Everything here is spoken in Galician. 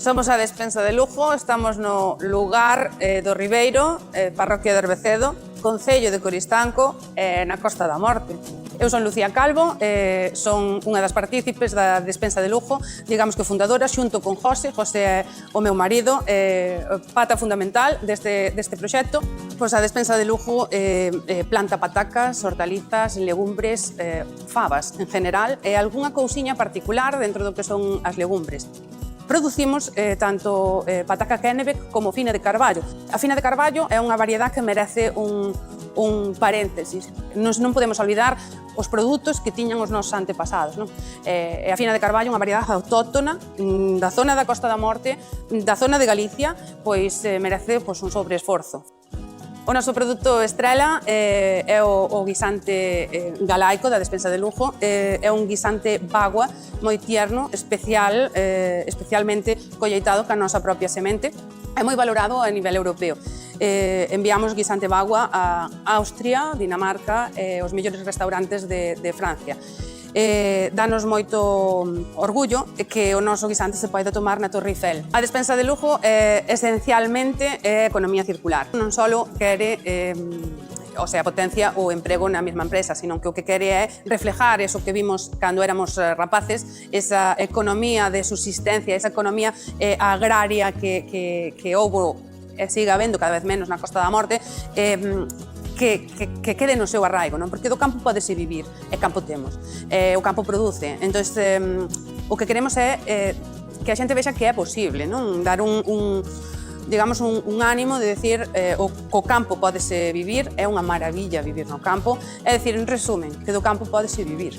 Somos a Despensa de Lugo, estamos no lugar do Ribeiro, parroquia de Arbecedo, concello de Coristanco, na Costa da Morte. Eu son Lucía Calvo, son unha das partícipes da Despensa de Lugo, digamos que fundadora, xunto con José é o meu marido, pata fundamental deste proxecto. Pois a Despensa de Lugo planta patacas, hortalizas, legumbres, fabas en general e algunha cousiña particular dentro do que son as legumbres. Producimos tanto pataca Kennebec como fina de carballo. A fina de carballo é unha variedade que merece un paréntesis. Non podemos olvidar os produtos que tiñan os nosos antepasados. A fina de carballo é unha variedade autóctona da zona da Costa da Morte, da zona de Galicia, pois merece un sobreesforzo. O noso produto estrela é o guisante galaico da Despensa de Lugo. É un guisante bagua moi tierno, especialmente colleitado ca nosa propia semente. É moi valorado a nivel europeo. Enviamos guisante bagua a Austria, Dinamarca e os mellores restaurantes de Francia. Danos moito orgullo que o noso guisante se poida tomar na Torre Eiffel. A Despensa de Lugo esencialmente é economía circular. Non só quere potencia o emprego na mesma empresa, sino que o que quere é reflejar eso que vimos cando éramos rapaces, esa economía de subsistencia, esa economía agraria que houbo e siga habendo cada vez menos na Costa da Morte, que quede no seu arraigo, porque do campo pódese vivir, e campo temos, o campo produce. Entón, o que queremos é que a xente vexa que é posible, dar digamos, un ánimo de decir co campo pódese vivir, é unha maravilla vivir no campo, é dicir, en resumen, que do campo pódese vivir.